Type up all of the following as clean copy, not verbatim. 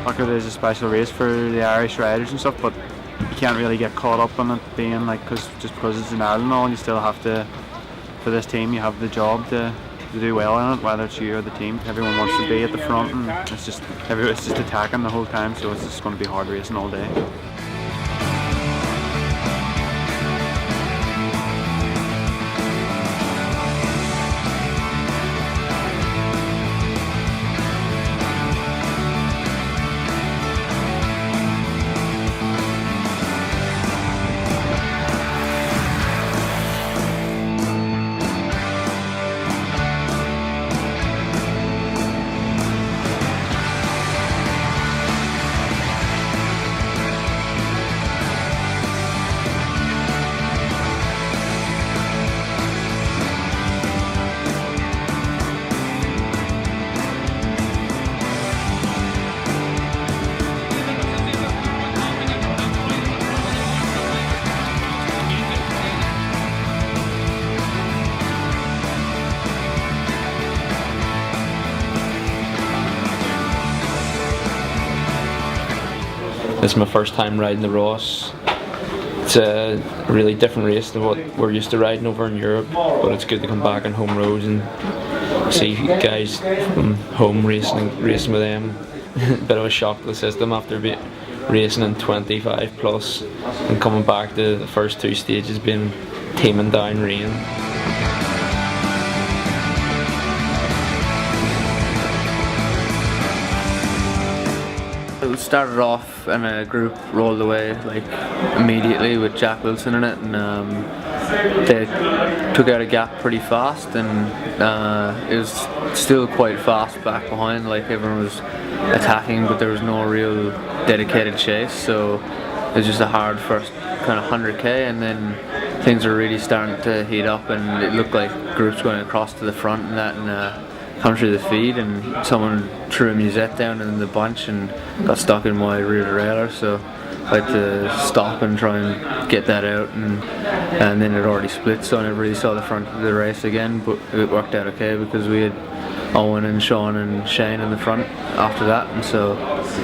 Look, it is a special race for the Irish riders and stuff, but you can't really get caught up on it being like, just because it's in Ireland and all, you still have to, for this team, you have the job to do well in it, whether it's you or the team. Everyone wants to be at the front, and it's just attacking the whole time, so it's just going to be hard racing all day. This is my first time riding the Ras. It's a really different race than what we're used to riding over in Europe, but it's good to come back on home roads and see guys from home racing with them. Bit of a shock to the system after racing in 25 plus and coming back to the first two stages being teaming down rain. It started off and a group rolled away like immediately with Jack Wilson in it, and they took out a gap pretty fast, and it was still quite fast back behind, like everyone was attacking but there was no real dedicated chase, so it was just a hard first kind of 100k, and then things were really starting to heat up and it looked like groups going across to the front and that, and come through the feed, and someone threw a musette down in the bunch and got stuck in my rear derailleur, so I had to stop and try and get that out, and then it already split, so I never really saw the front of the race again, but it worked out okay because we had Owen and Sean and Shane in the front after that, and so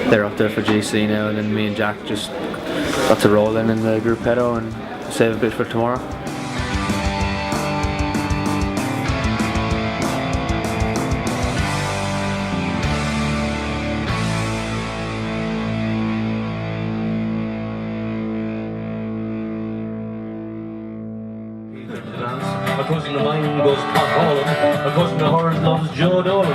they're up there for GC now, and then me and Jack just got to roll in the group pedo and save a bit for tomorrow. A cousin of mine goes pot-hauling, a cousin of hers loves Joe Dolan.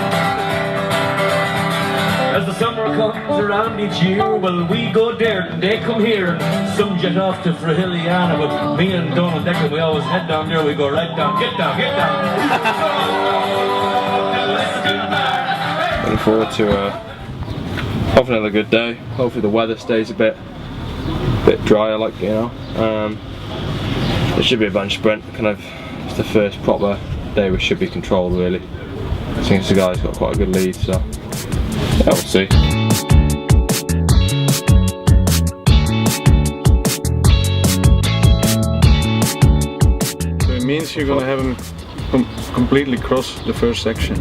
As the summer comes around each year, well, we go there and they come here, and some jet off to Frahiliana, but me and Donald Decker, we always head down there, we go right down, get down, get down. Looking forward to hopefully another good day. Hopefully the weather stays a bit drier, like, you know. There should be a bunch sprint, kind of it's the first proper day we should be controlled really. I think the guy's got quite a good lead, so yeah, we'll see. So it means you're gonna have him completely cross the first section.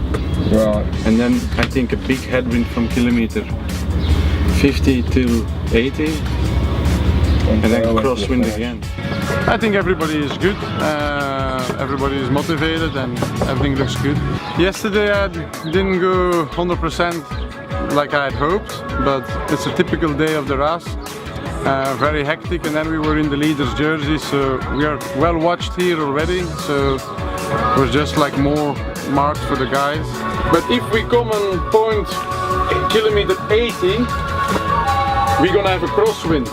Right. And then I think a big headwind from kilometer 50 to 80. And then crosswind again. I think everybody is good, everybody is motivated and everything looks good. Yesterday I didn't go 100% like I had hoped, but it's a typical day of the Ras. Very hectic, and then we were in the leader's jersey, so we are well watched here already, so it was just like more marks for the guys. But if we come on point kilometer 80, we're gonna have a crosswind.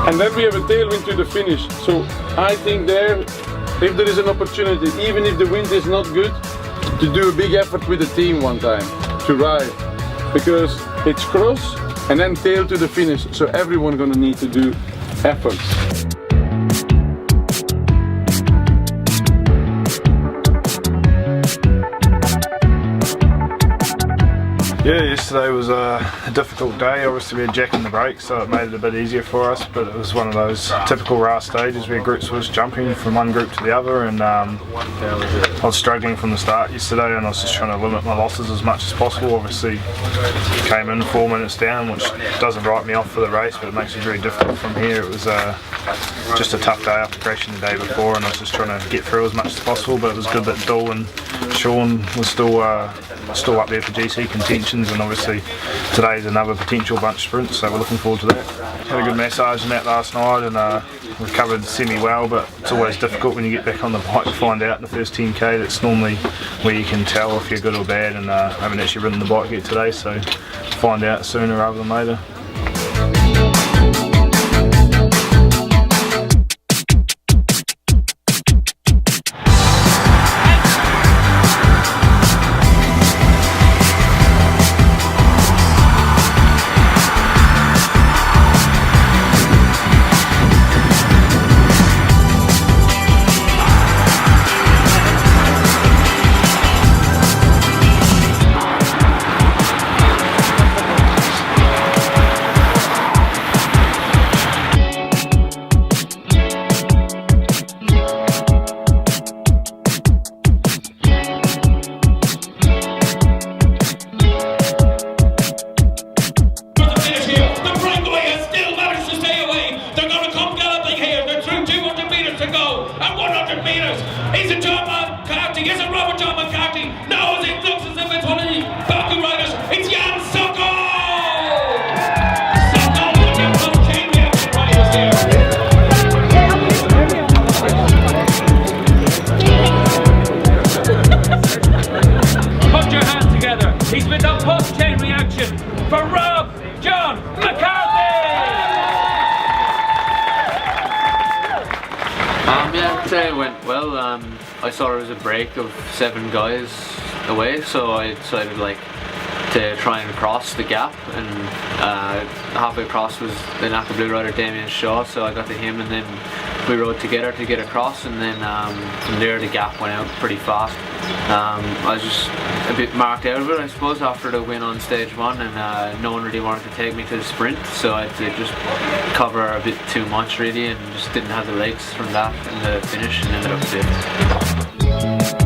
And then we have a tailwind to the finish. So I think there, if there is an opportunity, even if the wind is not good, to do a big effort with the team one time, to ride. Because it's cross and then tail to the finish. So everyone's gonna need to do efforts. Yeah, yesterday was a difficult day. Obviously we had Jack in the break, so it made it a bit easier for us, but it was one of those typical Ras stages where groups was jumping from one group to the other, and I was struggling from the start yesterday, and I was just trying to limit my losses as much as possible. Obviously came in 4 minutes down, which doesn't write me off for the race, but it makes it very difficult from here. It was just a tough day after crashing the day before, and I was just trying to get through as much as possible, but it was good that Dul and Sean was still up there for GC contentions, and obviously today's another potential bunch sprint, so we're looking forward to that. Had a good massage in that last night, and recovered semi-well, but it's always difficult when you get back on the bike to find out in the first 10k. That's normally where you can tell if you're good or bad, and I haven't actually ridden the bike yet today, so find out sooner rather than later. Today went well. I saw there was a break of 7 guys away, so I decided to try and cross the gap, and halfway across was the Naka Blue Rider Damien Shaw, so I got to him, and then we rode together to get across, and then from there the gap went out pretty fast. I was just a bit marked out of it, I suppose, after the win on stage 1, and no one really wanted to take me to the sprint, so I had to just cover a bit too much really, and just didn't have the legs from that in the finish, and ended up 5th.